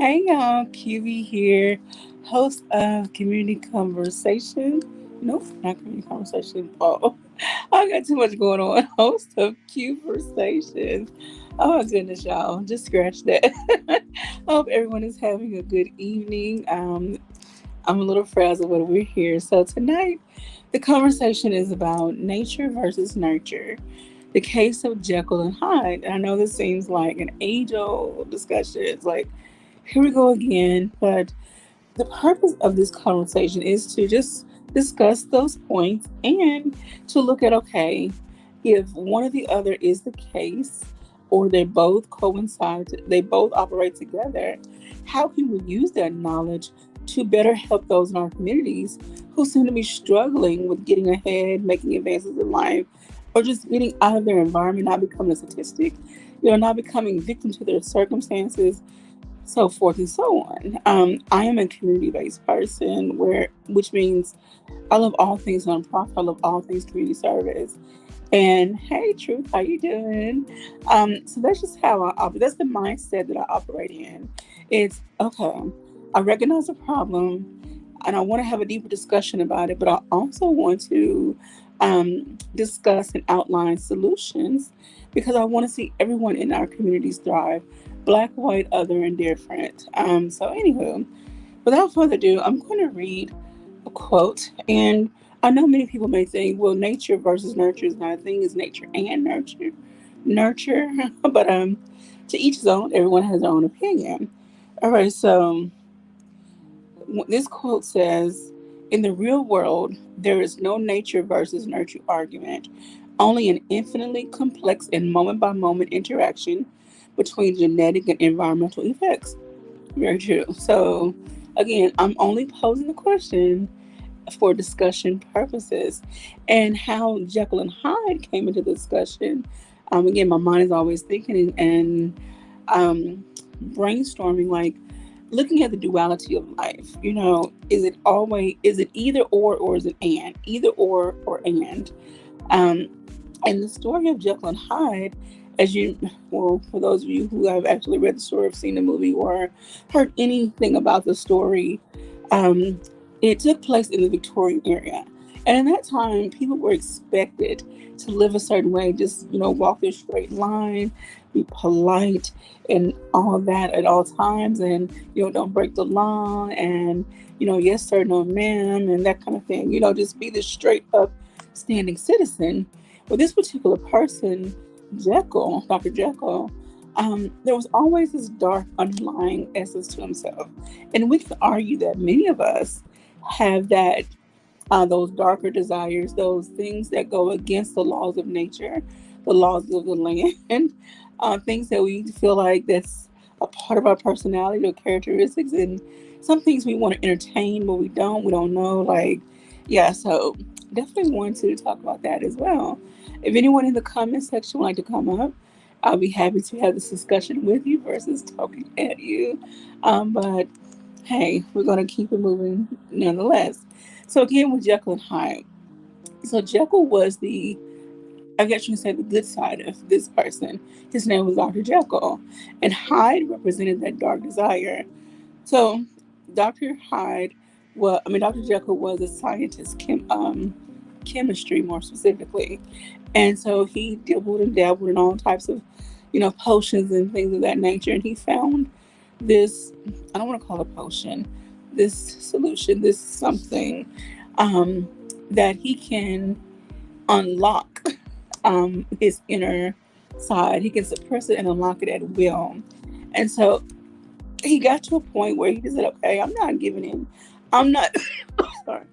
Hey y'all, QB here, host of Community Conversation. Nope, not Community Conversation. Oh, I got too much going on. Host of Conversations. Oh my goodness, y'all. Just scratch that. I hope everyone is having a good evening. I'm a little frazzled, but we're here. So tonight, the conversation is about nature versus nurture. The case of Jekyll and Hyde. And I know this seems like an age-old discussion. It's like here we go again. But the purpose of this conversation is to just discuss those points and to look at okay, if one or the other is the case, or they both coincide, they both operate together, how can we use that knowledge to better help those in our communities who seem to be struggling with getting ahead, making advances in life, or just getting out of their environment, not becoming a statistic, not becoming victim to their circumstances, so forth and so on. I am a community-based person, which means I love all things nonprofit. I love all things community service. And hey, Truth, how you doing? So that's just how I operate. That's the mindset that I operate in. It's okay. I recognize the problem, and I want to have a deeper discussion about it. But I also want to discuss and outline solutions because I want to see everyone in our communities thrive, black, white, other, and different. So, anywho, without further ado, I'm going to read a quote. And I know many people may think, well, nature versus nurture is not a thing, it's nature and nurture. Nurture. But to each his own, everyone has their own opinion. All right, so this quote says, in the real world, there is no nature versus nurture argument, only an infinitely complex and moment by moment interaction between genetic and environmental effects. Very true. So, again, I'm only posing the question for discussion purposes. And how Jekyll and Hyde came into the discussion. Again, my mind is always thinking and brainstorming, like looking at the duality of life. Is it either or is it and? Either or and. Um, and the story of Jekyll and Hyde, well, for those of you who have actually read the story, have seen the movie, or heard anything about the story, um, it took place in the Victorian area. And in that time, people were expected to live a certain way, just, walk their straight line, be polite, and all that at all times, and, don't break the law, and, yes, sir, no, ma'am, and that kind of thing, just be the straight up standing citizen. With this particular person, Jekyll, Dr. Jekyll, there was always this dark underlying essence to himself. And we can argue that many of us have those darker desires, those things that go against the laws of nature, the laws of the land, things that we feel like that's a part of our personality or characteristics. And some things we want to entertain, but we don't know. Like, yeah, so definitely want to talk about that as well. If anyone in the comment section would like to come up, I'll be happy to have this discussion with you versus talking at you. But hey, we're going to keep it moving nonetheless. So again, with Jekyll and Hyde. So Jekyll was I guess you can say, the good side of this person. His name was Dr. Jekyll. And Hyde represented that dark desire. So Dr. Hyde, Dr. Jekyll was a scientist, chemistry more specifically. And so he dabbled and dabbled in all types of, potions and things of that nature. And he found this, I don't want to call it a potion, this solution, this something that he can unlock his inner side. He can suppress it and unlock it at will. And so he got to a point where he just said, okay, I'm not giving in. I'm not, sorry.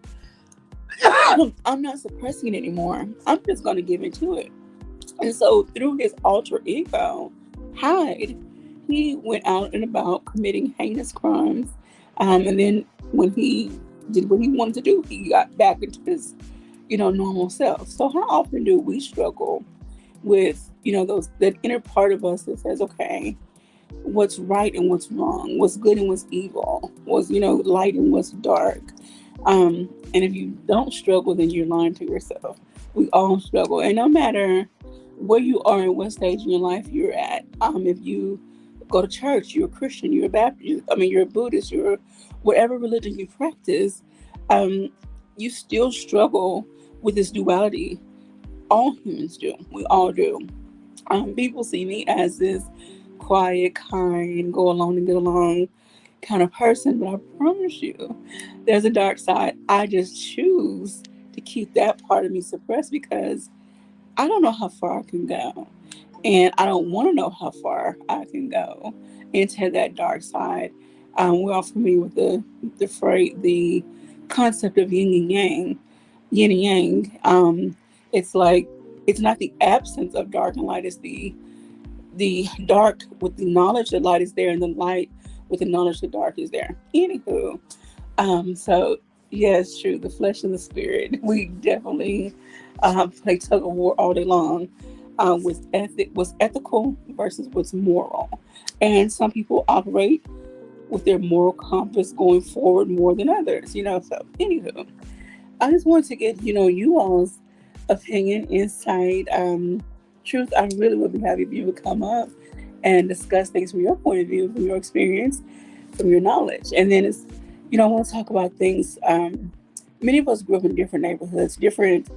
I'm not suppressing it anymore. I'm just going to give into it. And so through his alter ego, Hyde, he went out and about committing heinous crimes. And then when he did what he wanted to do, he got back into his, normal self. So how often do we struggle with, that inner part of us that says, okay, what's right and what's wrong, what's good and what's evil, what's, light and what's dark. And if you don't struggle, then you're lying to yourself. We all struggle. And no matter where you are and what stage in your life you're at, if you go to church, you're a Christian, you're a Baptist, I mean, you're a Buddhist, you're whatever religion you practice, um, you still struggle with this duality. All humans do. We all do. People see me as this quiet, kind, go along and get along kind of person, but I promise you, there's a dark side. I just choose to keep that part of me suppressed because I don't know how far I can go. And I don't want to know how far I can go into that dark side. We're all familiar with the concept of yin and yang. It's like it's not the absence of dark and light; it's the dark with the knowledge that light is there, and the light with the knowledge that dark is there. Anywho, so yeah, it's true. The flesh and the spirit. We definitely play tug of war all day long with what's ethical versus what's moral. And some people operate with their moral compass going forward more than others. So anywho, I just wanted to get you all's opinion, insight, truth. I really would be happy if you would come up and discuss things from your point of view, from your experience, from your knowledge. And then I want to talk about things. Many of us grew up in different neighborhoods, different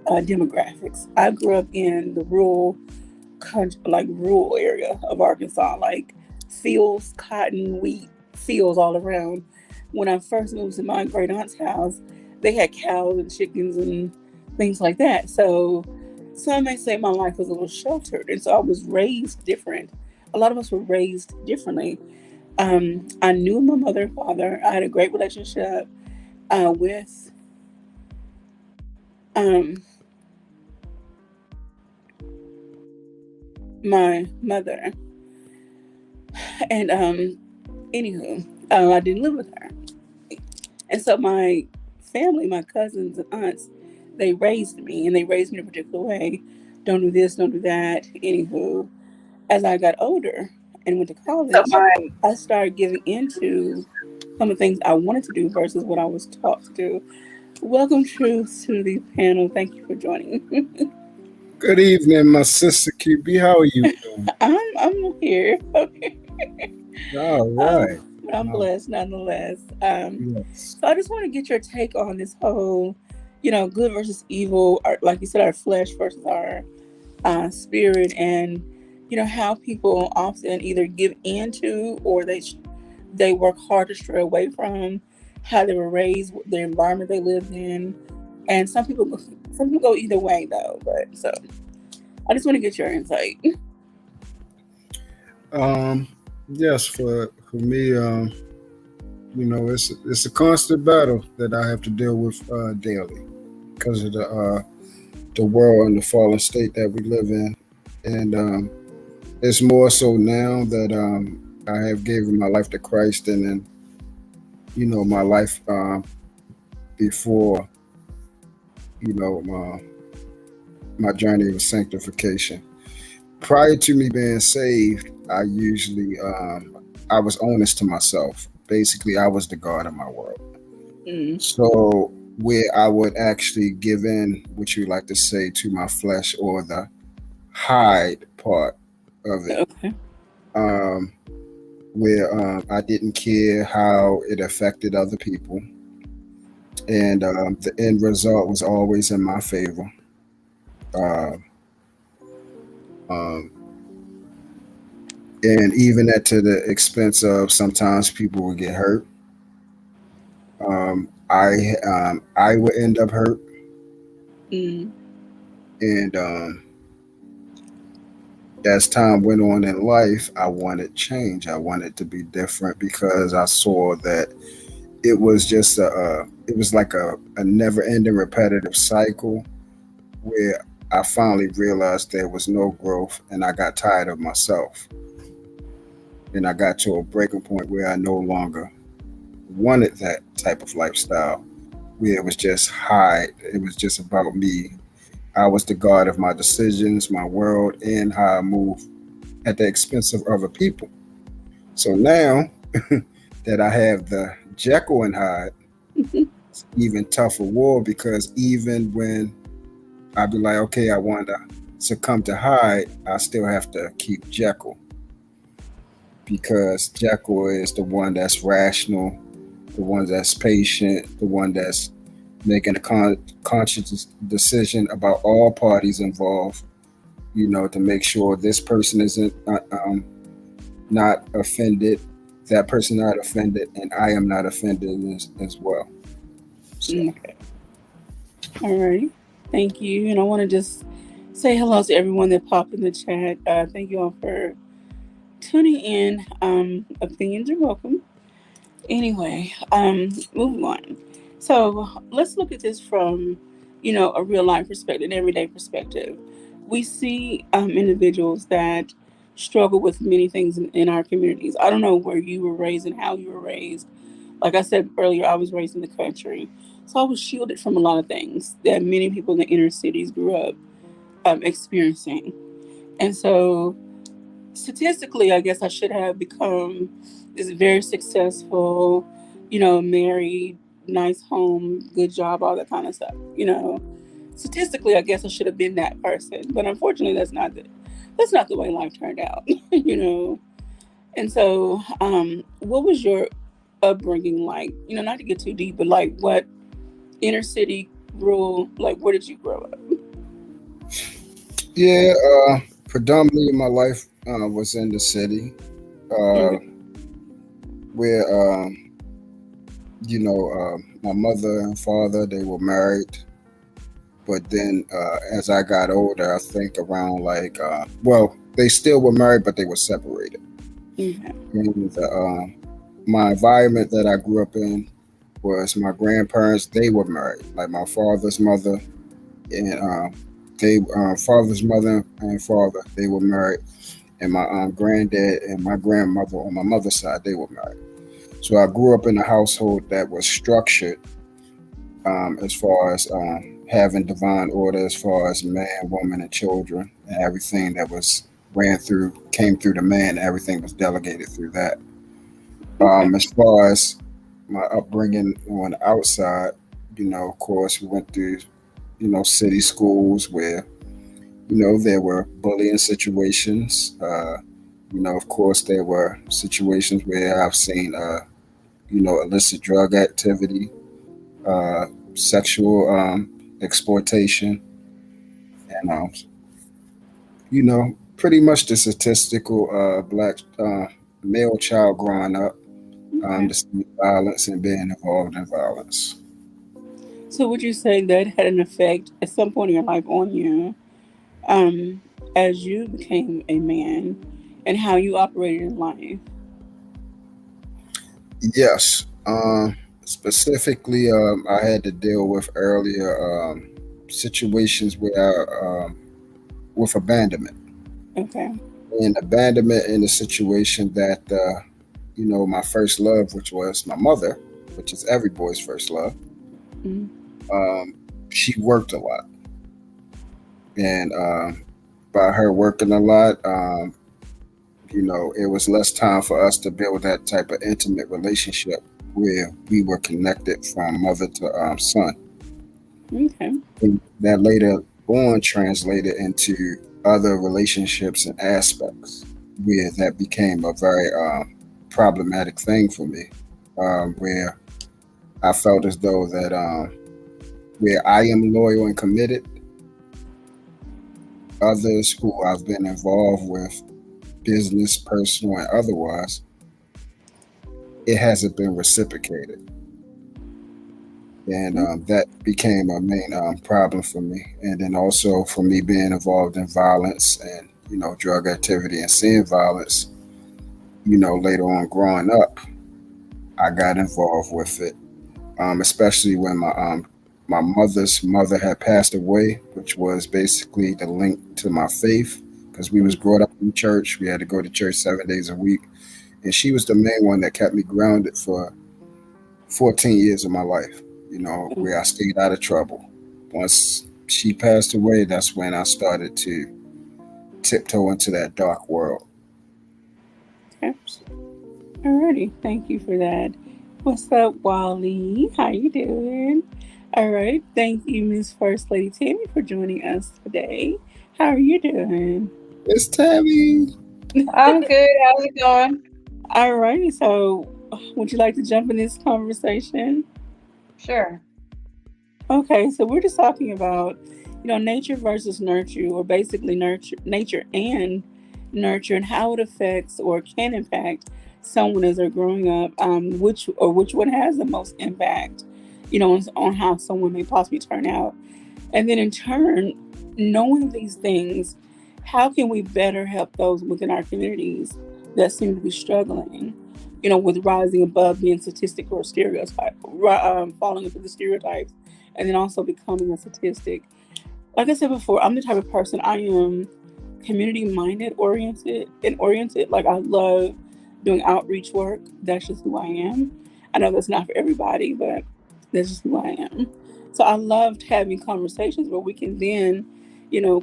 demographics. I grew up in the rural country, like rural area of Arkansas, like fields, cotton, wheat, fields all around. When I first moved to my great aunt's house, they had cows and chickens and things like that. So some may say my life was a little sheltered, and so I was raised different. A lot of us were raised differently. I knew my mother and father. I had a great relationship with um, my mother, and anywho, I didn't live with her, and so my family, my cousins and aunts, they raised me, and they raised me in a particular way. Don't do this, don't do that. Anywho, as I got older and went to So college, my I started giving into some of the things I wanted to do versus what I was taught to do. Welcome, Truth, to the panel. Thank you for joining. Good evening, my sister QB. How are you doing? I'm here. All um, right. but I'm Um, blessed nonetheless. yes. So I just want to get your take on this whole, good versus evil, like you said, our flesh versus our spirit, and how people often either give into or they work hard to stray away from how they were raised, the environment they lived in, and some people go either way though. But so I just want to get your insight. Um, yes, for me, it's a constant battle that I have to deal with daily because of the world and the fallen state that we live in, and it's more so now that I have given my life to Christ, and then my life before my journey of sanctification. Prior to me being saved, I was honest to myself. Basically, I was the God of my world. Mm, So where I would actually give in, what you like to say, to my flesh or the hide part of it, okay. um, where I didn't care how it affected other people, and the end result was always in my favor. Uh, um, and even at to the expense of sometimes people would get hurt. I would end up hurt, Mm, and as time went on in life, I wanted change. I wanted to be different because I saw that it was just it was like a never-ending repetitive cycle where I finally realized there was no growth, and I got tired of myself, and I got to a breaking point where I no longer wanted that type of lifestyle where it was just high. It was just about me. I was the god of my decisions, my world, and how I move at the expense of other people. So now that I have the Jekyll and Hyde, it's even tougher war because even when I be like, okay, I want to succumb to Hyde, I still have to keep Jekyll. because Jekyll is the one that's rational, the one that's patient, the one that's making a conscious decision about all parties involved, to make sure this person isn't not offended, that person not offended, and I am not offended as well. So, Okay. All right. Thank you. And I want to just say hello to everyone that popped in the chat. Thank you all for tuning in. Opinions are welcome. Anyway, moving on. So let's look at this from, a real life perspective, an everyday perspective. We see individuals that struggle with many things in our communities. I don't know where you were raised and how you were raised. Like I said earlier, I was raised in the country, so I was shielded from a lot of things that many people in the inner cities grew up experiencing. And so statistically, I guess I should have become this very successful, married, nice home, good job, all that kind of stuff. Statistically, I guess I should have been that person, but unfortunately, that's not the way life turned out. And so, what was your upbringing like? Not to get too deep, but like what inner city rural, like where did you grow up? yeah, predominantly my life was in the city, uh, Okay. where my mother and father, they were married. But then as I got older, I think around like, well, they still were married, but they were separated. Okay. And my environment that I grew up in was my grandparents. They were married, like my father's mother and they father's mother and father. They were married, and my granddad and my grandmother on my mother's side, they were married. So I grew up in a household that was structured, as far as having divine order, as far as man, woman, and children, and everything that was ran through came through the man. Everything was delegated through that. Okay. As far as my upbringing on the outside, of course, we went through, city schools where, there were bullying situations. Of course, there were situations where I've seen, illicit drug activity, uh, sexual exploitation, and pretty much the statistical black male child growing up, Okay. to see violence and being involved in violence. So would you say that had an effect at some point in your life on you, um, as you became a man and how you operated in life? Yes. Specifically, I had to deal with earlier situations where with abandonment. Okay. And abandonment in a situation that, my first love, which was my mother, which is every boy's first love, Mm. um, she worked a lot. And by her working a lot, it was less time for us to build that type of intimate relationship where we were connected from mother to son. Okay. And that later on translated into other relationships and aspects where that became a very problematic thing for me, where I felt as though that where I am loyal and committed, others who I've been involved with, business, personal, and otherwise, it hasn't been reciprocated. And that became a main problem for me. And then also for me being involved in violence and, drug activity and seeing violence, later on growing up, I got involved with it, especially when my mother's mother had passed away, which was basically the link to my faith because we was brought up in church. We had to go to church 7 days a week, and she was the main one that kept me grounded for 14 years of my life. Where I stayed out of trouble. Once she passed away, that's when I started to tiptoe into that dark world. Okay. Alrighty. Thank you for that. What's up, Wally? How you doing? All right. Thank you, Miss First Lady Tammy, for joining us today. How are you doing? It's Tammy. I'm good. How's it going? All right. So, would you like to jump in this conversation? Sure. Okay. So we're just talking about, nature versus nurture, or basically nature and nurture, and how it affects or can impact someone as they're growing up. Which one has the most impact, on how someone may possibly turn out. And then in turn, knowing these things, how can we better help those within our communities that seem to be struggling, with rising above being statistic or stereotype, falling into the stereotypes, and then also becoming a statistic. Like I said before, I'm the type of person, I am community minded, oriented. Like, I love doing outreach work. That's just who I am. I know that's not for everybody, but that's just who I am. So I loved having conversations where we can then,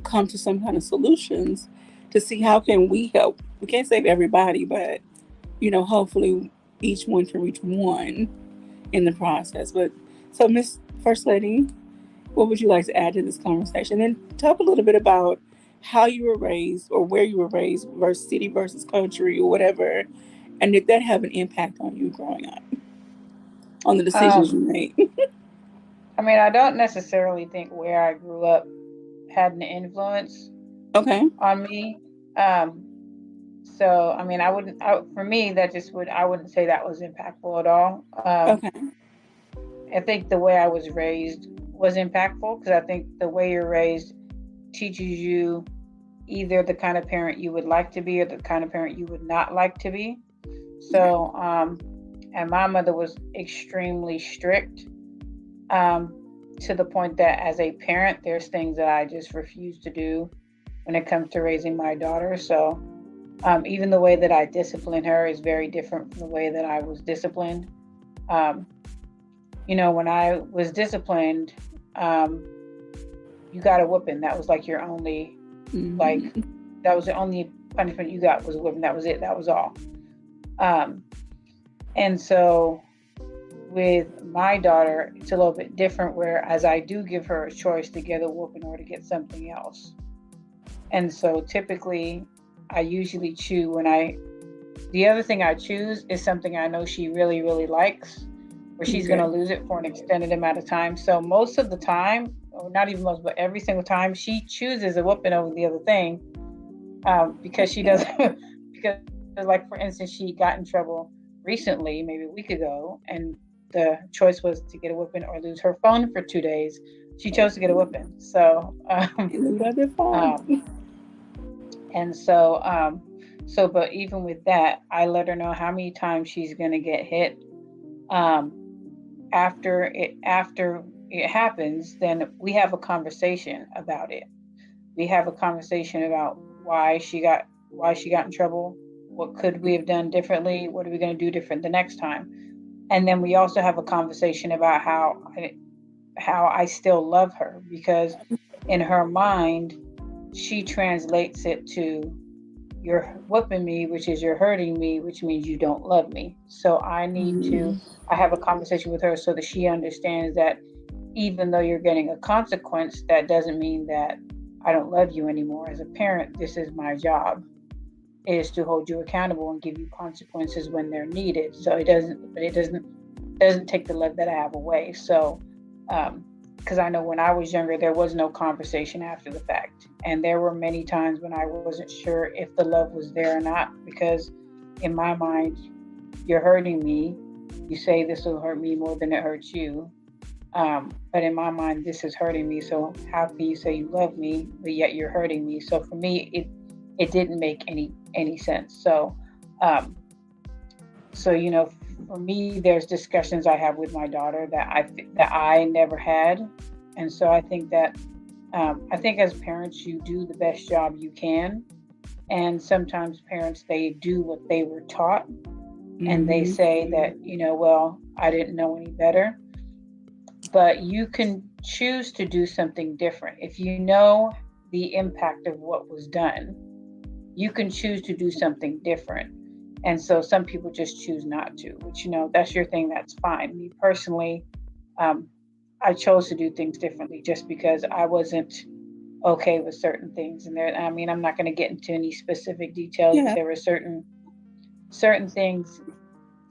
come to some kind of solutions to see how can we help. We can't save everybody, but hopefully each one can reach one in the process. But so, Miss First Lady, what would you like to add to this conversation? And talk a little bit about how you were raised, or where you were raised, versus city versus country, or whatever. And did that have an impact on you growing up, on the decisions you Um, made? I mean, I don't necessarily think where I grew up had an influence Okay. on me. Um, so I mean, for me, that just would I wouldn't say that was impactful at all. Okay. I think the way I was raised was impactful because I think the way you're raised teaches you either the kind of parent you would like to be or the kind of parent you would not like to be. Right. So, and my mother was extremely strict, um, to the point that as a parent, there's things that I just refuse to do when it comes to raising my daughter. So, even the way that I discipline her is very different from the way that I was disciplined. Um, when I was disciplined, um, you got a whooping. That was like your only, like, Mm-hmm. that was the only punishment you got was a whooping. That was it. That was all. Um, and so with my daughter, it's a little bit different. Whereas I do give her a choice to get a whooping or to get something else. And so typically, I usually choose the other thing I choose is something I know she really, really likes, where she's going Okay. to lose it for an extended amount of time. So most of the time, or not even most, but every single time, she chooses a whooping over the other thing, because she doesn't. Because, like, for instance, she got in trouble recently, maybe a week ago, and the choice was to get a whooping or lose her phone for 2 days. She chose to get a whooping. So, And leave it at their phone. um, and so, but even with that, I let her know how many times she's going to get hit. Um, after it happens, then we have a conversation about it. We have a conversation about why she got in trouble. What could we have done differently? What are we going to do different the next time? And then we also have a conversation about how I still love her, because in her mind, she translates it to you're whooping me, which is you're hurting me, which means you don't love me. So Mm-hmm. I have a conversation with her so that she understands that even though you're getting a consequence, that doesn't mean that I don't love you anymore. As a parent, this is my job, is to hold you accountable and give you consequences when they're needed. So it doesn't take the love that I have away. So, because I know when I was younger, there was no conversation after the fact, and there were many times when I wasn't sure if the love was there or not, because in my mind, you're hurting me. You say this will hurt me more than it hurts you, but in my mind, this is hurting me. So how can you say you love me, but yet you're hurting me? So for me, it didn't make any sense. So, um, for me, there's discussions I have with my daughter that I never had, and so I think as parents, you do the best job you can, and sometimes parents, they do what they were taught, and they Mm-hmm. say that, well, I didn't know any better. But you can choose to do something different if you know the impact of what was done. You can choose to do something different. And so some people just choose not to, which, that's your thing, that's fine. Me personally, um, I chose to do things differently just because I wasn't okay with certain things. And there, I mean, I'm not going to get into any specific details, but Yeah. there were certain certain things,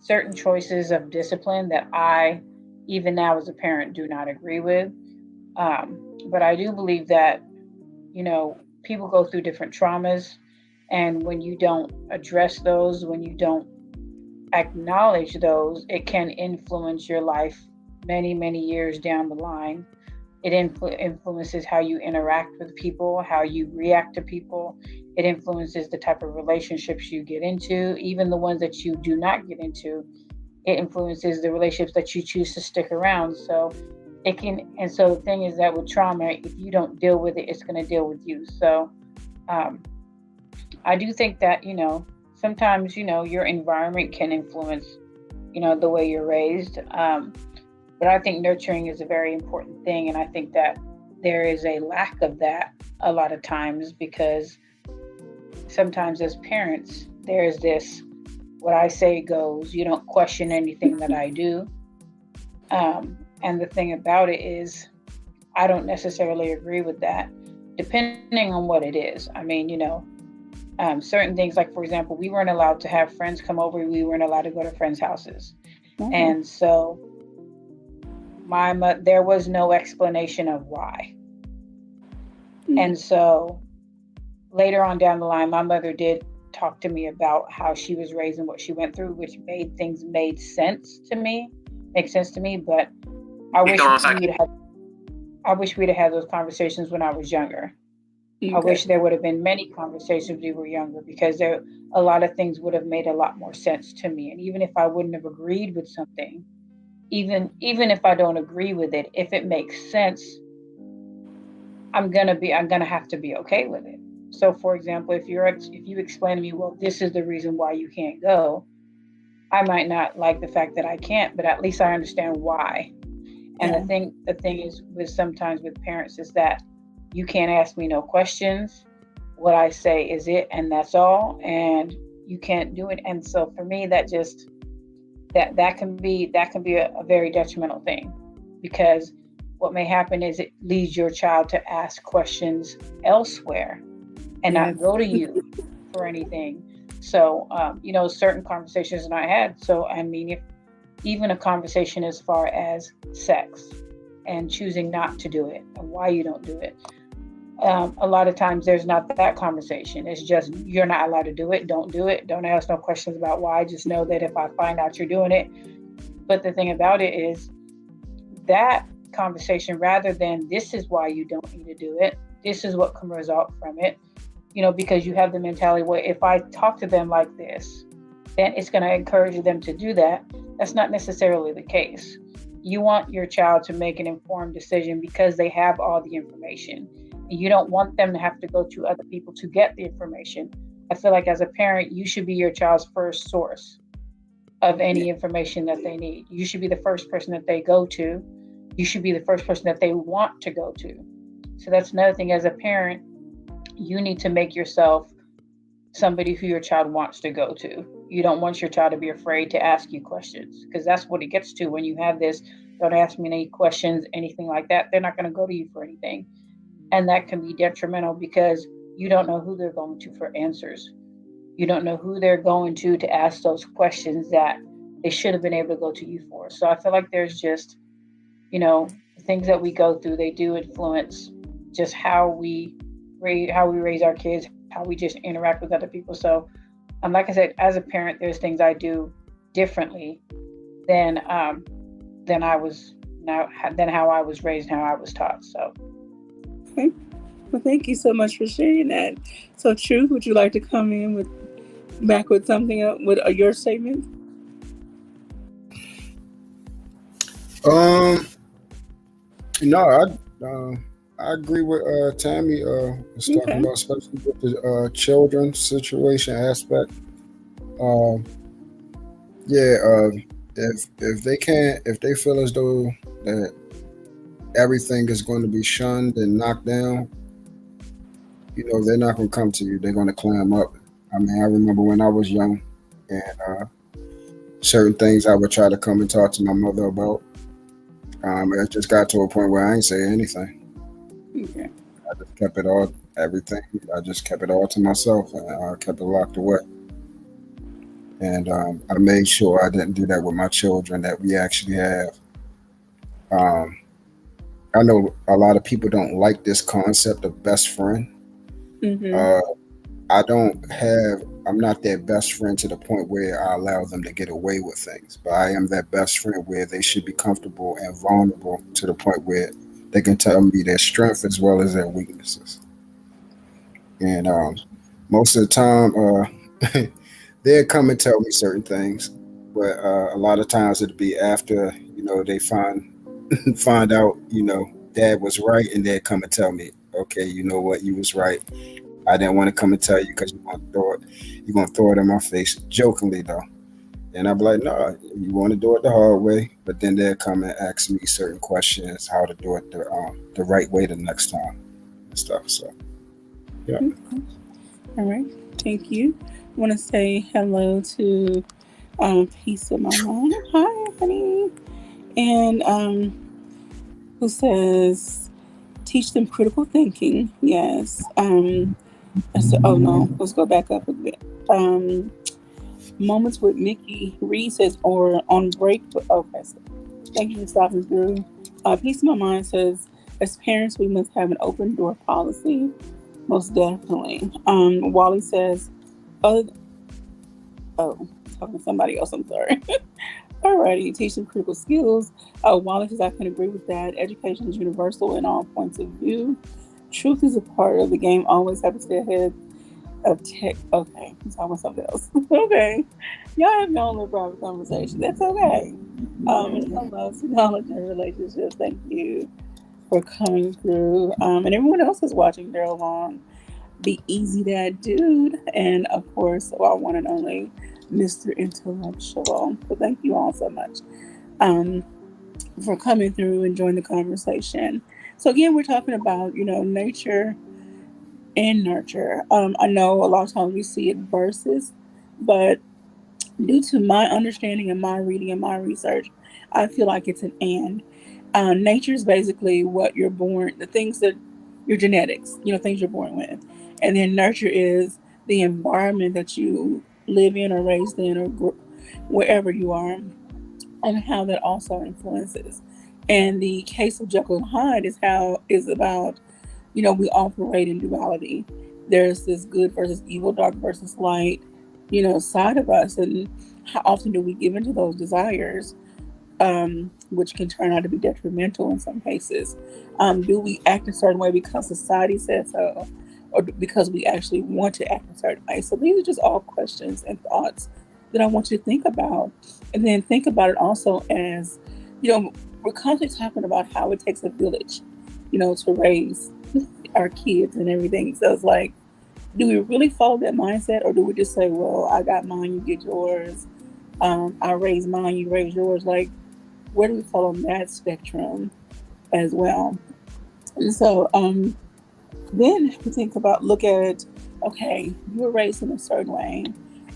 certain choices of discipline that I, even now as a parent, do not agree with. But I do believe that, people go through different traumas. And when you don't address those, when you don't acknowledge those, it can influence your life many, many years down the line. It influences how you interact with people, how you react to people. It influences the type of relationships you get into, even the ones that you do not get into. It influences the relationships that you choose to stick around. So it can, and so the thing is that with trauma, if you don't deal with it, it's going to deal with you. So um, I do think that, sometimes, your environment can influence, the way you're raised. But I think nurturing is a very important thing. And I think that there is a lack of that a lot of times because sometimes as parents, there's this what I say goes, you don't question anything that I do. And the thing about it is, I don't necessarily agree with that, depending on what it is. I mean, certain things, like, for example, we weren't allowed to have friends come over, we weren't allowed to go to friends' houses. Mm-hmm. And so there was no explanation of why. And so later on down the line, my mother did talk to me about how she was raised and what she went through, which made sense to me, But I wish I wish we'd have had those conversations when I was younger. Okay. I wish there would have been many conversations when we were younger because a lot of things would have made a lot more sense to me. And even if I wouldn't have agreed with something, even if I don't agree with it, if it makes sense, I'm gonna have to be okay with it. So, for example, if you explain to me, well, this is the reason why you can't go, I might not like the fact that I can't, but at least I understand why. And Yeah. the thing is with sometimes with parents is that you can't ask me no questions. What I say is it, and that's all, and you can't do it. And so for me, that can be a very detrimental thing because what may happen is it leads your child to ask questions elsewhere and Yes. not go to you for anything. So, certain conversations that I had. So, I mean, if even a conversation as far as sex and choosing not to do it and why you don't do it, a lot of times there's not that conversation. It's just you're not allowed to do it. Don't do it. Don't ask no questions about why. Just know that if I find out you're doing it. But the thing about it is that conversation, rather than this is why you don't need to do it, this is what can result from it, because you have the mentality, well, if I talk to them like this, then it's going to encourage them to do that. That's not necessarily the case. You want your child to make an informed decision because they have all the information. And you don't want them to have to go to other people to get the information. I feel like as a parent, you should be your child's first source of any information that they need. You should be the first person that they go to. You should be the first person that they want to go to. So that's another thing. As a parent, you need to make yourself somebody who your child wants to go to. You don't want your child to be afraid to ask you questions because that's what it gets to when you have this, don't ask me any questions, anything like that. They're not going to go to you for anything. And that can be detrimental because you don't know who they're going to for answers. You don't know who they're going to ask those questions that they should have been able to go to you for. So I feel like there's just, the things that we go through, they do influence just how we raise our kids, how we just interact with other people. So, like I said, as a parent, there's things I do differently than I was now than how I was raised, and how I was taught. So, Okay. Well, thank you so much for sharing that. So, Truth, would you like to come in back with something else, with your statement? Um, no, I agree with Tammy. Was talking Okay. about, especially with the children situation aspect. Um, yeah, if they feel as though that everything is going to be shunned and knocked down, they're not going to come to you. They're going to clam up. I mean, I remember when I was young, and certain things I would try to come and talk to my mother about. It just got to a point where I ain't say anything. Okay. I just kept it all, everything. I just kept it all to myself, and I kept it locked away. And I made sure I didn't do that with my children. That we actually have. Um, I know a lot of people don't like this concept of best friend. Mm-hmm. Uh, I don't have. I'm not their best friend to the point where I allow them to get away with things, but I am their best friend where they should be comfortable and vulnerable to the point where they can tell me their strength as well as their weaknesses. And most of the time, they'll come and tell me certain things, but a lot of times it'll be after they find out dad was right, and they'll come and tell me, okay, you know what, you was right. I didn't want to come and tell you because you're gonna throw it in my face, jokingly though. And I'll be like, no, you want to do it the hard way, but then they'll come and ask me certain questions, how to do it the right way the next time and stuff. So yeah. Okay. All right. Thank you. I want to say hello to Peace of My Mind. Hi, honey. And who says teach them critical thinking? Yes. Oh no, let's go back up a bit. Moments with Mickey Reed says, or on break. Okay, so thank you for stopping through. Peace of My Mind says, as parents, we must have an open door policy. Most definitely. Wally says, oh, oh, talking to somebody else. I'm sorry. Alrighty, teach them critical skills. Wally says, I can agree with that. Education is universal in all points of view. Truth is a part of the game. Always have to stay ahead of tech. Okay, I'm talking about something else. Okay, y'all have your own little private conversation. That's okay. And hello to knowledge and relationships. Thank you for coming through. And everyone else is watching there along. Be easy that dude, and of course, our one and only Mr. Intellectual. So thank you all so much um, for coming through and joining the conversation. So again, we're talking about nature and nurture. I know a lot of times we see it versus, but due to my understanding and my reading and my research, I feel like it's an and. Nature is basically what you're born, the things that your genetics, things you're born with, and then nurture is the environment that you live in or raised in or wherever you are, and how that also influences. And the case of Jekyll and Hyde is about we operate in duality. There's this good versus evil, dark versus light, side of us. And how often do we give into those desires, which can turn out to be detrimental in some cases? Do we act a certain way because society says so, or because we actually want to act a certain way? So these are just all questions and thoughts that I want you to think about. And then think about it also as, we're constantly talking about how it takes a village, to raise our kids and everything. So it's like, do we really follow that mindset, or do we just say, well, I got mine, you get yours, I raise mine, you raise yours? Like, where do we fall on that spectrum as well? And so then we think about, look at, okay, you were raised in a certain way,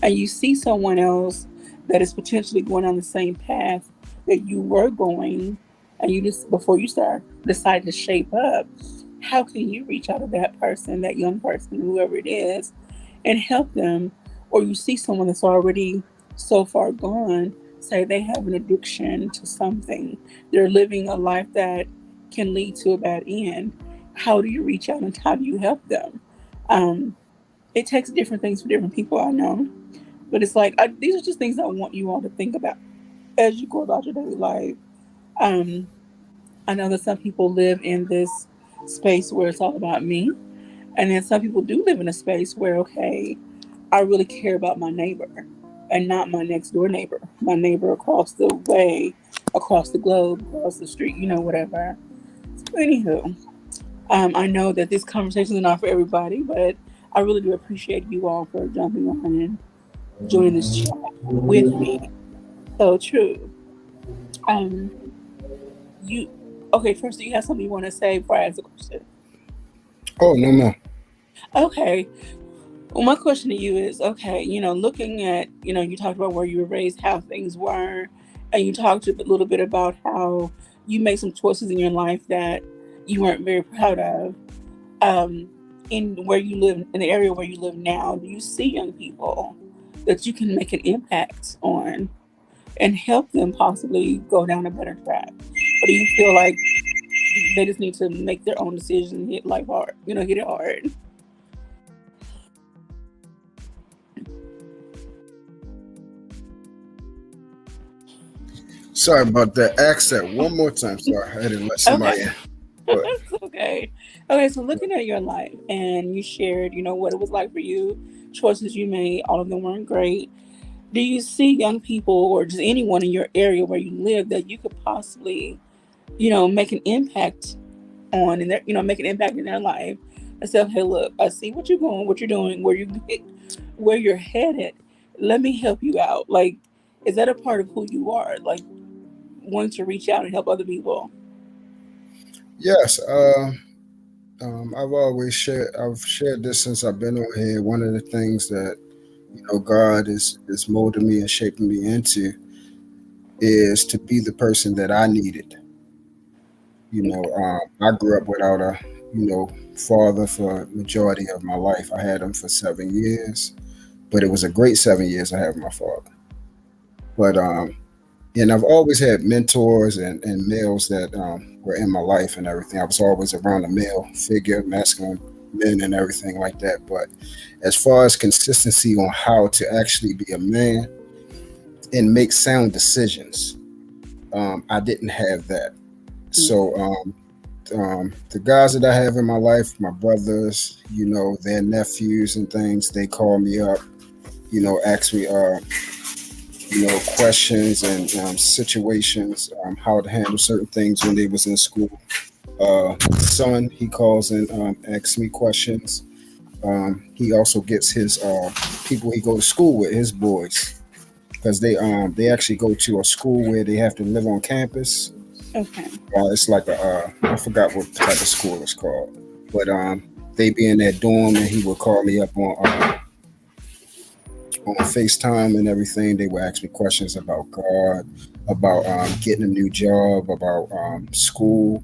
and you see someone else that is potentially going on the same path that you were going, and you just, before you start decide to shape up, how can you reach out to that person, that young person, whoever it is, and help them? Or you see someone that's already so far gone, say they have an addiction to something, they're living a life that can lead to a bad end. How do you reach out and how do you help them? Um, it takes different things for different people, I know, but it's like these are just things I want you all to think about as you go about your daily life. Um, I know that some people live in this space where it's all about me, and then some people do live in a space where, okay, I really care about my neighbor and not my next door neighbor, my neighbor across the way, across the globe, across the street, whatever. So, anywho, I know that this conversation is not for everybody, but I really do appreciate you all for jumping on and joining this chat with me. So true. Um, you okay? First, do you have something you want to say before I ask the question? Oh no, no. Okay. Well, my question to you is, okay, looking at, you talked about where you were raised, how things were, and you talked a little bit about how you made some choices in your life that you weren't very proud of. Um, in where you live, in the area where you live now, do you see young people that you can make an impact on and help them possibly go down a better track? Or do you feel like they just need to make their own decisions and hit life hard, hit it hard? Sorry about that. Ask that one more time. Sorry, I didn't let Okay. somebody in. But Okay. Okay, so looking at your life and you shared, what it was like for you, choices you made, all of them weren't great. Do you see young people or just anyone in your area where you live that you could possibly, make an impact on in their, make an impact in their life? I said, hey, look, I see what you're going, what you're doing, where you're headed. Let me help you out. Like, is that a part of who you are? Like, wanting to reach out and help other people? yes, I've shared this since I've been on here. One of the things that God is molding me and shaping me into is to be the person that I needed. I grew up without a father for majority of my life. I had him for 7 years, but it was a great 7 years I had my father. But and I've always had mentors and males that were in my life and everything. I was always around a male figure, masculine men and everything like that. But as far as consistency on how to actually be a man and make sound decisions, I didn't have that. So the guys that I have in my life, my brothers, their nephews and things, they call me up, ask me, questions and situations, how to handle certain things when they was in school. Son, he calls and asks me questions. He also gets his people he go to school with, his boys, because they actually go to a school where they have to live on campus. Okay. It's like I forgot what type of school it's called, but they be in that dorm and he would call me up on FaceTime and everything. They would ask me questions about God, about getting a new job, about school,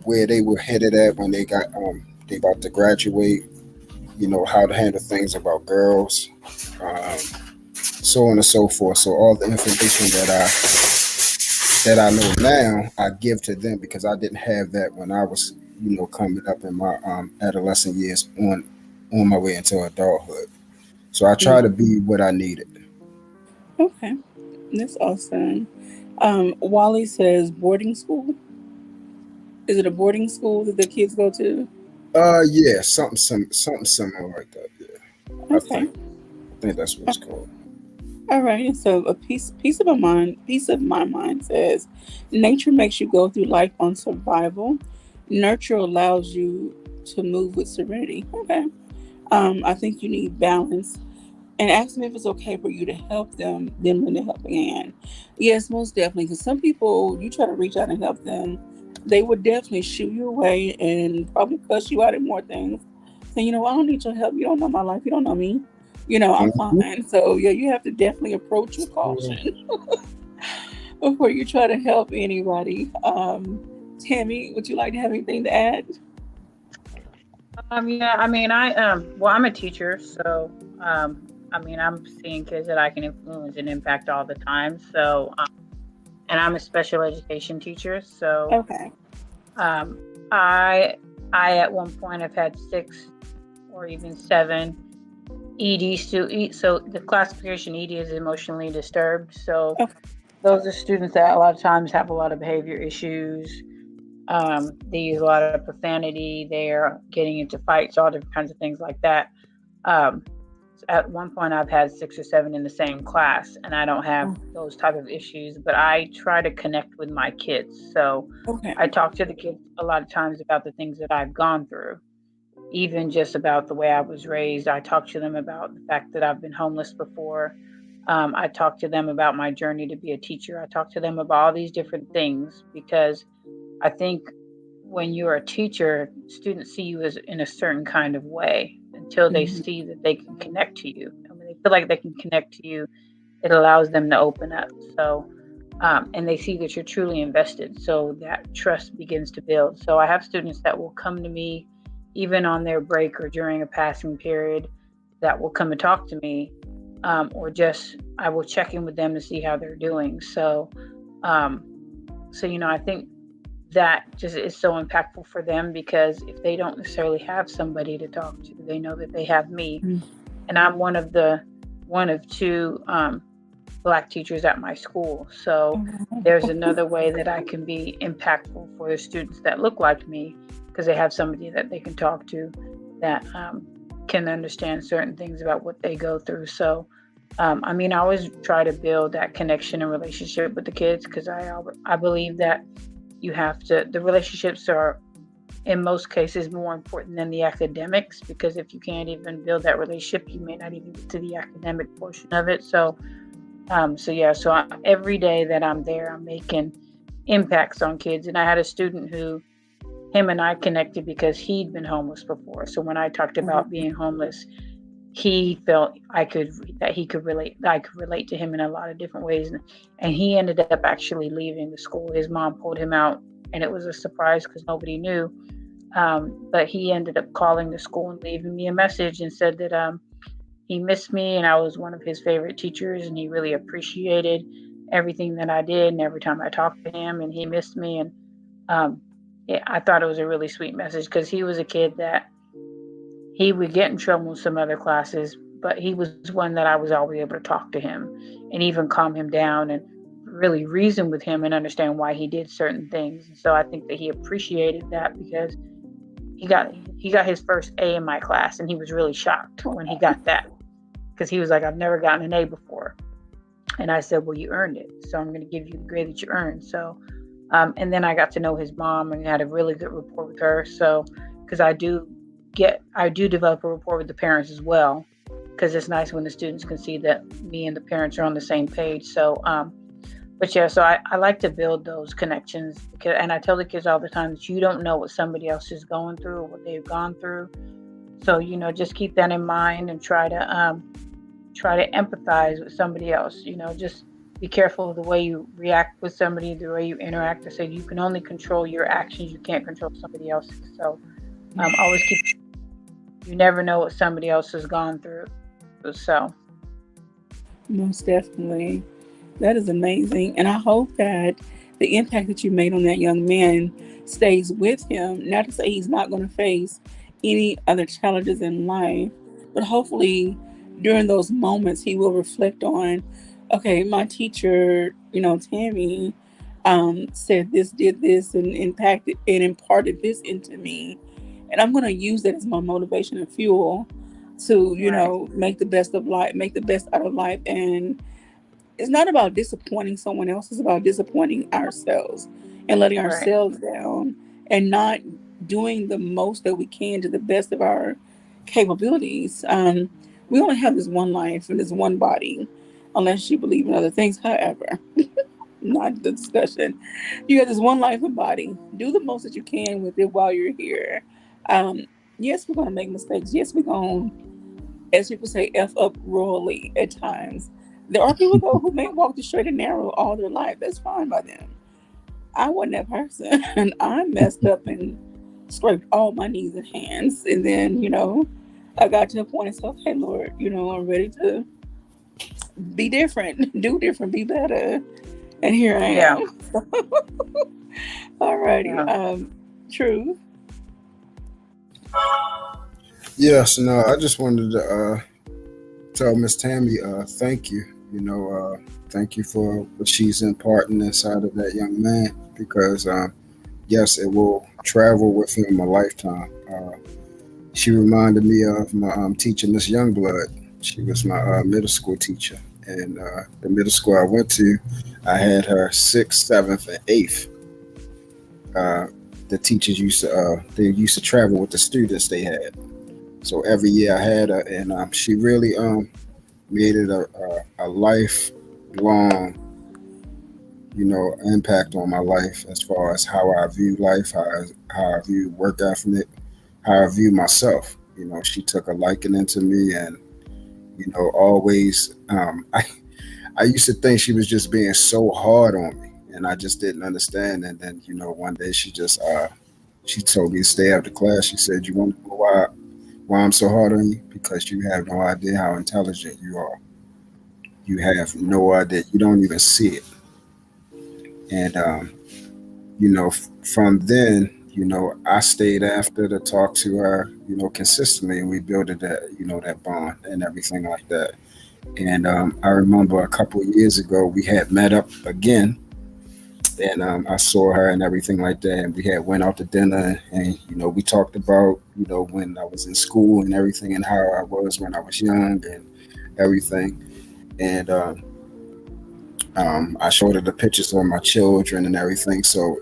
where they were headed at when they about to graduate. How to handle things about girls, um, so on and so forth. So all the information that I know now, I give to them because I didn't have that when I was coming up in my adolescent years on my way into adulthood. So I try Mm. to be what I needed. Okay. That's awesome. Wally says boarding school. Is it a boarding school that the kids go to? Yeah, something similar like that. Yeah, Okay. I think that's what it's called. All right. So a piece of my mind says, nature makes you go through life on survival. Nurture allows you to move with serenity. Okay. I think you need balance, and ask them if it's okay for you to help them lend a helping hand. Yes, most definitely. Because some people, you try to reach out and help them, they would definitely shoo you away and probably cuss you out and more things. Saying, I don't need your help. You don't know my life. You don't know me. I'm Mhm. fine. So yeah, you have to definitely approach with So, caution before you try to help anybody. Tammy, would you like to have anything to add? Yeah, well, I'm a teacher, so I'm seeing kids that I can influence and impact all the time. So, and I'm a special education teacher, so Okay. um, I I at one point I've had 6 or even 7 ED students. So the classification ED is emotionally disturbed. So Okay. those are students that a lot of times have a lot of behavior issues. They use a lot of profanity. They're getting into fights, all different kinds of things like that. Um, at one point, I've had 6 or 7 in the same class, and I don't have those type of issues. But I try to connect with my kids, so Okay. I talk to the kids a lot of times about the things that I've gone through, even just about the way I was raised. I talk to them about the fact that I've been homeless before. I talk to them about my journey to be a teacher. I talk to them about all these different things because I think when you're a teacher, students see you as in a certain kind of way until they Mhm. see that they can connect to you. And when they feel like they can connect to you, it allows them to open up. So, and they see that you're truly invested. So that trust begins to build. So I have students that will come to me even on their break or during a passing period that will come and talk to me or just I will check in with them to see how they're doing. Um, I think that just is so impactful for them, because if they don't necessarily have somebody to talk to, they know that they have me, Mm. and I'm one of two Black teachers at my school. So there's another way that I can be impactful for the students that look like me, because they have somebody that they can talk to that can understand certain things about what they go through. So, I always try to build that connection and relationship with the kids, because I believe that the relationships are in most cases more important than the academics, because if you can't even build that relationship, you may not even get to the academic portion of it. Every day that I'm there, I'm making impacts on kids. And I had a student who, him and I connected because he'd been homeless before. So when I talked about being homeless, he felt that I could relate to him in a lot of different ways. And he ended up actually leaving the school. His mom pulled him out, and it was a surprise because nobody knew. But he ended up calling the school and leaving me a message and said that he missed me, and I was one of his favorite teachers, and he really appreciated everything that I did and every time I talked to him, and he missed me. And um, I thought it was a really sweet message, because he was a kid that he would get in trouble in some other classes, but he was one that I was always able to talk to him and even calm him down and really reason with him and understand why he did certain things. And so I think that he appreciated that, because he got his first A in my class, and he was really shocked when he got that, because he was like, I've never gotten an A before. And I said, well, you earned it, so I'm going to give you the grade that you earned. So and then I got to know his mom and had a really good rapport with her. So because I do develop a rapport with the parents as well, because it's nice when the students can see that me and the parents are on the same page. So I like to build those connections, and I tell the kids all the time that you don't know what somebody else is going through or what they've gone through. So just keep that in mind and try to empathize with somebody else. Just be careful of the way you react with somebody, the way you interact. I say you can only control your actions; you can't control somebody else's. So always keep. You never know what somebody else has gone through. So Most definitely. That is amazing. And I hope that the impact that you made on that young man stays with him. Not to say he's not going to face any other challenges in life, but hopefully during those moments he will reflect on, okay, my teacher, Tammy, said this, did this, and impacted and imparted this into me. And I'm going to use that as my motivation and fuel to, right, make the best of life, make the best out of life. And it's not about disappointing someone else. It's about disappointing ourselves and letting right, ourselves down and not doing the most that we can to the best of our capabilities. We only have this one life and this one body, unless you believe in other things. However, not the discussion. You have this one life and body. Do the most that you can with it while you're here. Um, yes, we're going to make mistakes. Yes, we're going to, as people say, F up royally at times. There are people, though, who may walk the straight and narrow all their life. That's fine by them. I wasn't that person. And I messed up and scraped all my knees and hands. And then, I got to a point and said, okay, Lord, I'm ready to be different, do different, be better. And here I yeah, am. Alrighty. yeah, Truth. Yes, no, I just wanted to tell Miss Tammy, thank you. Thank you for what she's imparting inside of that young man, because yes, it will travel with him a lifetime. She reminded me of my teacher, Miss Youngblood. She was my middle school teacher, and the middle school I went to, I had her sixth, seventh, and eighth. Uh, the teachers they used to travel with the students they had. So every year I had her, and she really made it a lifelong, impact on my life, as far as how I view life, how I view work ethic, how I view myself. She took a liking into me, and always, I used to think she was just being so hard on me, and I just didn't understand. And then one day she told me to stay after class. She said, "You want to know why I'm so hard on you? Because you have no idea how intelligent you are." you have no idea. You don't even see it. And from then, I stayed after to talk to her, consistently, and we built that bond and everything like that. And I remember a couple of years ago, we had met up again, and I saw her and everything like that, and we had went out to dinner, and we talked about when I was in school and everything, and how I was when I was young and everything. And I showed her the pictures of my children and everything. So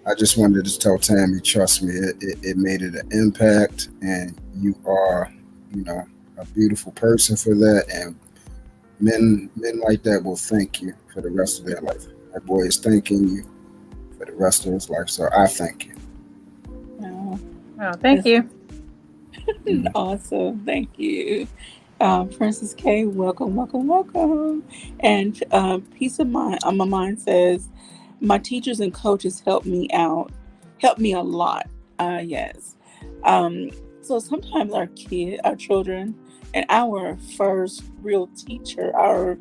I just wanted to tell Tammy, trust me, it made it an impact, and you are, a beautiful person for that. And men like that will thank you for the rest of their life. That boy is thanking you for the rest of his life. So I thank you. Oh, Oh, thank you. awesome. Thank you. Princess K, welcome, welcome, welcome. And Peace of Mind on my mind says, my teachers and coaches helped me a lot. Yes. Um, so sometimes our children, and our first real teacher, our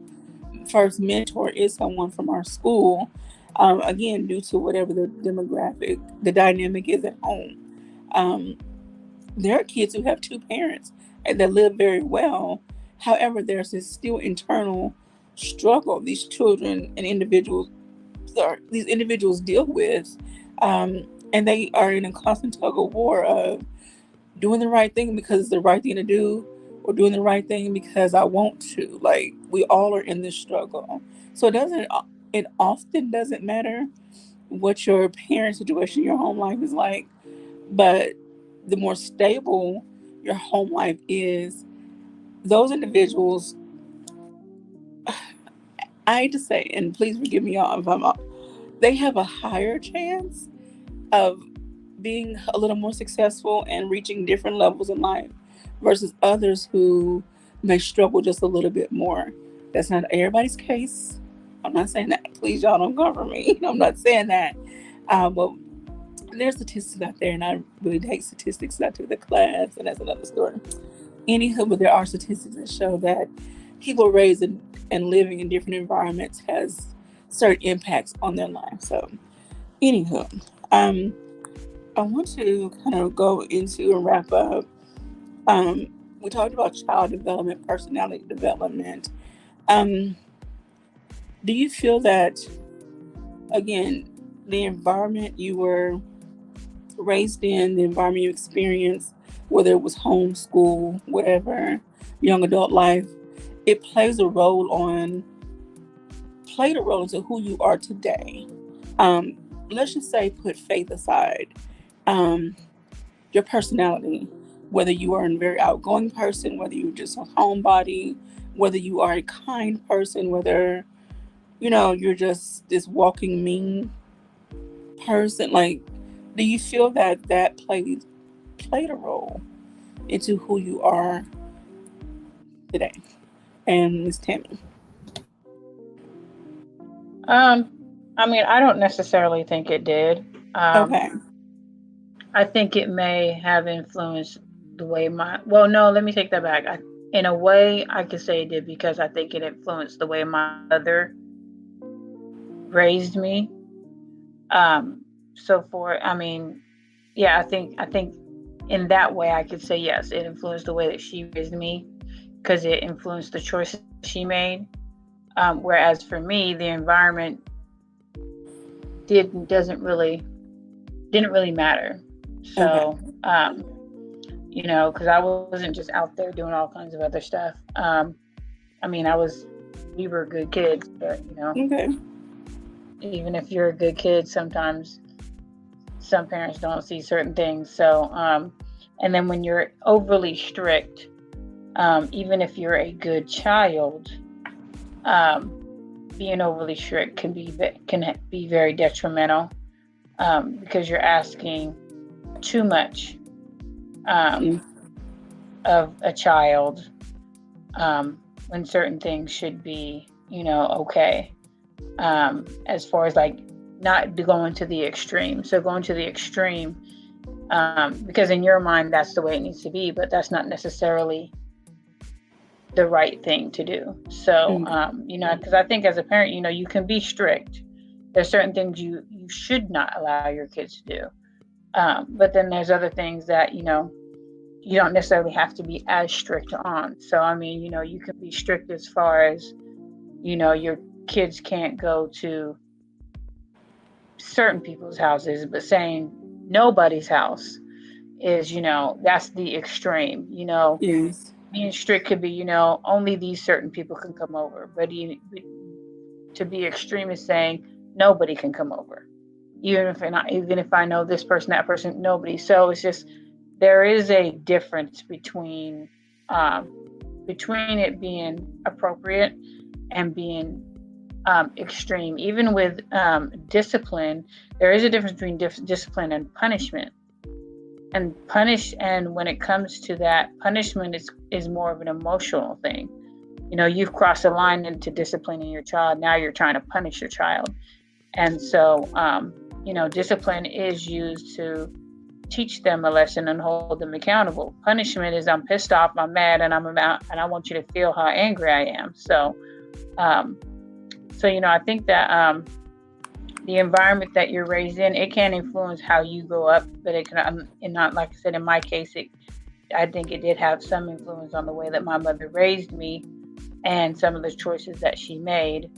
first mentor is someone from our school. Again, due to whatever the dynamic is at home. Um, there are kids who have two parents and that live very well. However, there's this still internal struggle these children and these individuals deal with, and they are in a constant tug of war of doing the right thing because it's the right thing to do, or doing the right thing because I want to. Like, we all are in this struggle. So it often doesn't matter what your parent situation, your home life is like, but the more stable your home life is, those individuals, I hate to say, and please forgive me if I'm off, they have a higher chance of being a little more successful and reaching different levels in life versus others who may struggle just a little bit more. That's not everybody's case. I'm not saying that. Please, y'all don't cover me. I'm not saying that. But there's statistics out there, and I really hate statistics. I took the class, and that's another story. Anywho, but there are statistics that show that people raised and living in different environments has certain impacts on their life. So, anywho, um, I want to kind of go into and wrap up. Um, we talked about child development, personality development. Um, do you feel that, again, the environment you were raised in, the environment you experienced, whether it was homeschool, whatever, young adult life, it played a role into who you are today? Um, let's just say, put faith aside. Um, your personality, whether you are a very outgoing person, whether you're just a homebody, whether you are a kind person, whether you're just this walking mean person. Like, do you feel that played a role into who you are today? And Miss Tammy. Um, I mean, I don't necessarily think it did. Okay. I think it may have influenced the way well, no, let me take that back. In a way, I could say it did because I think it influenced the way my mother raised me. I mean, yeah, I think in that way I could say yes, it influenced the way that she raised me because it influenced the choices she made. Whereas for me, the environment didn't really matter. Okay. So, because I wasn't just out there doing all kinds of other stuff. I mean, we were good kids, but Okay. even if you're a good kid, sometimes some parents don't see certain things. So, and then when you're overly strict, even if you're a good child, being overly strict can be very detrimental, because you're asking too much Mm. of a child, when certain things should be, okay. As far as like not going to the extreme. So going to the extreme, because in your mind that's the way it needs to be, but that's not necessarily the right thing to do. So, Okay. because I think as a parent, you can be strict. There's certain things you should not allow your kids to do. But then there's other things that, you don't necessarily have to be as strict on. So, I mean, you can be strict as far as, your kids can't go to certain people's houses, but saying nobody's house is, that's the extreme. Yes. Being strict could be, only these certain people can come over. But to be extreme is saying nobody can come over, even if I know this person, that person, nobody. So it's just, there is a difference between it being appropriate and being extreme. Even with discipline, there is a difference between discipline and punishment. And when it comes to that, punishment is more of an emotional thing. You've crossed a line into disciplining your child. Now you're trying to punish your child. And so, discipline is used to teach them a lesson and hold them accountable. Punishment is, I'm pissed off, I'm mad, and I want you to feel how angry I am. So, I think that the environment that you're raised in, it can influence how you grow up, but it can, and not, like I said, in my case, I think it did have some influence on the way that my mother raised me and some of the choices that she made.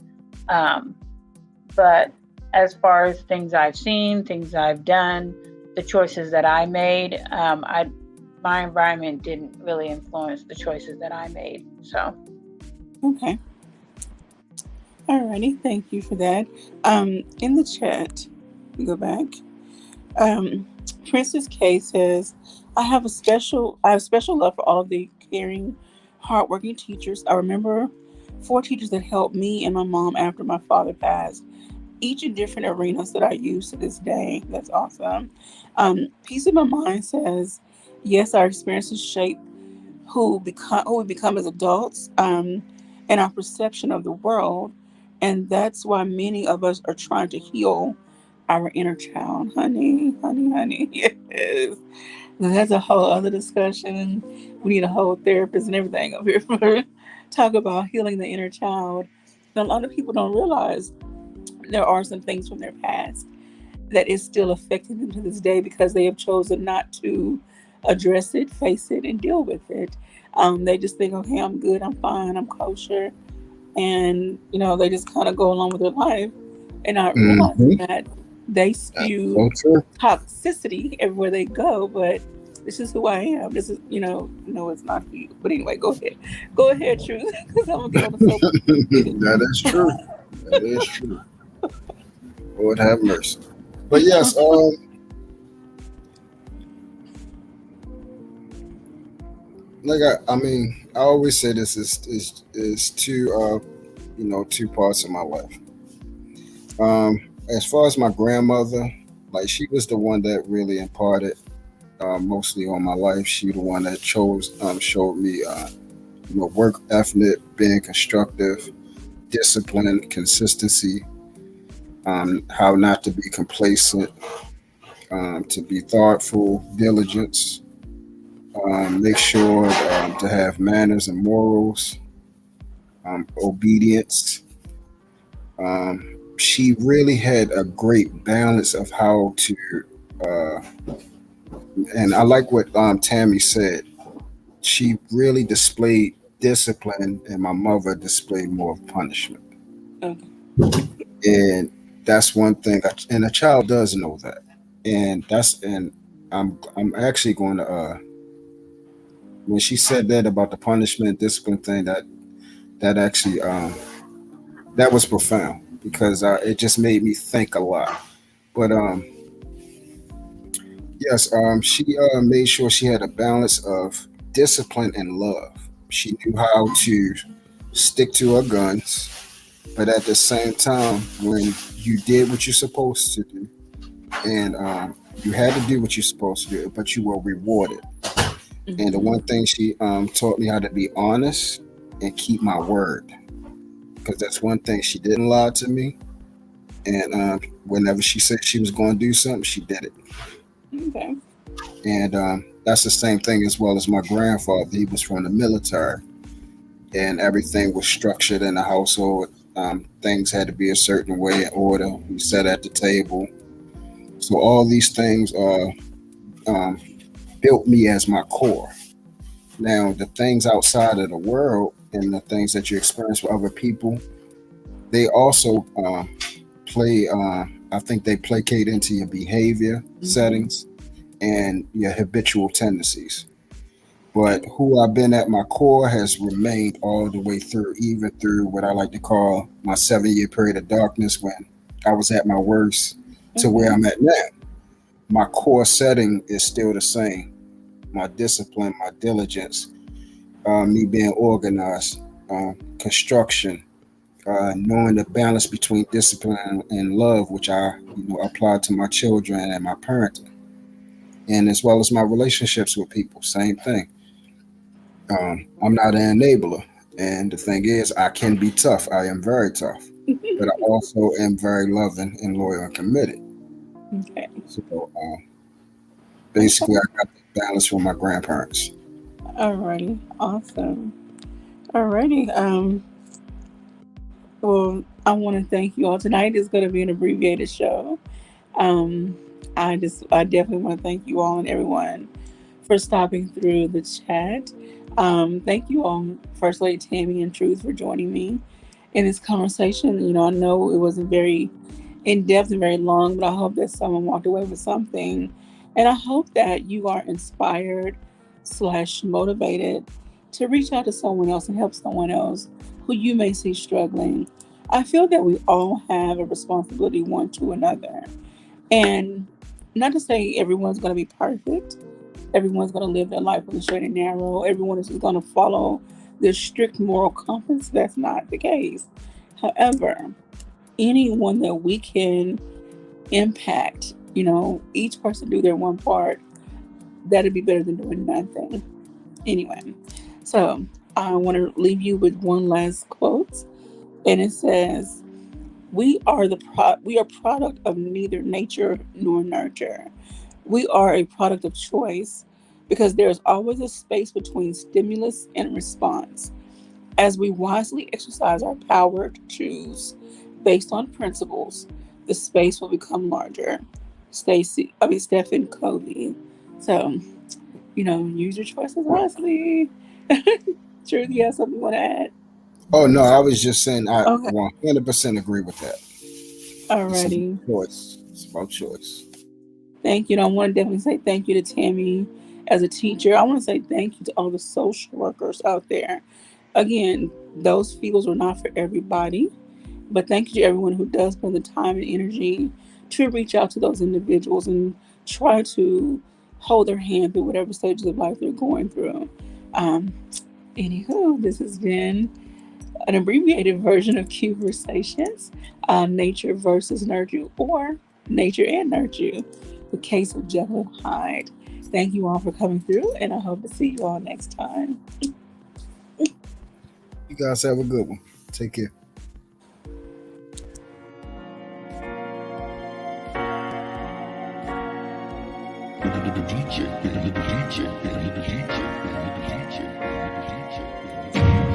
But as far as things I've seen, things I've done, the choices that I made, my environment didn't really influence the choices that I made. So. Okay. Alrighty. Thank you for that. In the chat, we go back. Princess K says, I have special love for all of the caring, hardworking teachers. I remember 4 teachers that helped me and my mom after my father passed, each in different arenas that I use to this day. That's awesome. Peace of My Mind says, yes, our experiences shape who we become as adults, and our perception of the world, and that's why many of us are trying to heal our inner child. Honey, honey, honey. Yes. Now, that's a whole other discussion. We need a whole therapist and everything over here for talk about healing the inner child. And a lot of people don't realize there are some things from their past that is still affecting them to this day because they have chosen not to address it, face it, and deal with it. They just think, okay, I'm good, I'm fine, I'm kosher, and they just kind of go along with their life and not realizing Mm-hmm. that they That's spew so true. toxicity everywhere they go. But this is who I am. This is, no, it's not you. But anyway, go ahead, Truth, because I'm gonna get on the soapbox in a minute. That is true. That is true. Lord have mercy. But yes, I mean, I always say this is two two parts of my life. As far as my grandmother, like she was the one that really imparted mostly on my life. She the one that showed me work ethic, being constructive, discipline, consistency, how not to be complacent, to be thoughtful, diligence, make sure to have manners and morals, obedience. She really had a great balance of how to, uh, and I like what Tammy said. She really displayed discipline, and my mother displayed more of punishment. Okay. And that's one thing, and a child does know that. And I'm actually going to when she said that about the punishment discipline thing, that actually that was profound because it just made me think a lot. But yes, she made sure she had a balance of discipline and love. She knew how to stick to her guns, but at the same time, when you did what you're supposed to do, and you had to do what you're supposed to do, but you were rewarded. And the Hmm. one thing she taught me how to be honest and keep my word, because that's one thing she didn't lie to me. And whenever she said she was going to do something, she did it. Okay. And that's the same thing as well as my grandfather. He was from the military, and everything was structured in the household. Things had to be a certain way in order. We sat at the table. So all these things um, built me as my core. Now, the things outside of the world and the things that you experience with other people, they also play. I think they placate into your behavior Mm-hmm. settings and your habitual tendencies. But who I've been at my core has remained all the way through, even through what I like to call my 7 year period of darkness when I was at my worst to where Okay. I'm at now. My core setting is still the same. My discipline, my diligence, me being organized, construction, knowing the balance between discipline and love, which I apply to my children and my parenting, and as well as my relationships with people. Same thing. I'm not an enabler, and the thing is, I can be tough. I am very tough, but I also am very loving and loyal and committed. Okay. So Okay. basically, I got the balance from my grandparents. Alrighty. Awesome. Alrighty. Well, I want to thank you all. Tonight is going to be an abbreviated show. Um, I definitely want to thank you all and everyone for stopping through the chat. Thank you all, First Lady Tammy and Truth, for joining me in this conversation. I know it wasn't very in depth and very long, but I hope that someone walked away with something. And I hope that you are inspired slash motivated to reach out to someone else and help someone else who you may see struggling. I feel that we all have a responsibility one to another. And not to say everyone's going to be perfect, everyone's going to live their life on the straight and narrow, everyone is going to follow this strict moral compass. That's not the case. However, anyone that we can impact, each person do their one part, that'd be better than doing nothing. Anyway, so I want to leave you with one last quote, and it says, we are product of neither nature nor nurture. We are a product of choice because there's always a space between stimulus and response. As we wisely exercise our power to choose based on principles, the space will become larger. Stephen Covey. So, use your choices wisely. Truth, you have something you want to add? Oh no, I was just saying I Okay. 100% agree with that. It's about Alrighty. choice. It's about choice. Thank you. And I want to definitely say thank you to Tammy as a teacher. I want to say thank you to all the social workers out there. Again, those fields are not for everybody, but thank you to everyone who does spend the time and energy to reach out to those individuals and try to hold their hand through whatever stages of life they're going through. Um, Anywho, this has been an abbreviated version of Conversations, Nature versus Nurture, or Nature and Nurture, the case of Jekyll and Hyde. Thank you all for coming through, and I hope to see you all next time. You guys have a good one. Take care. DJ, DJ, DJ, DJ, DJ, DJ.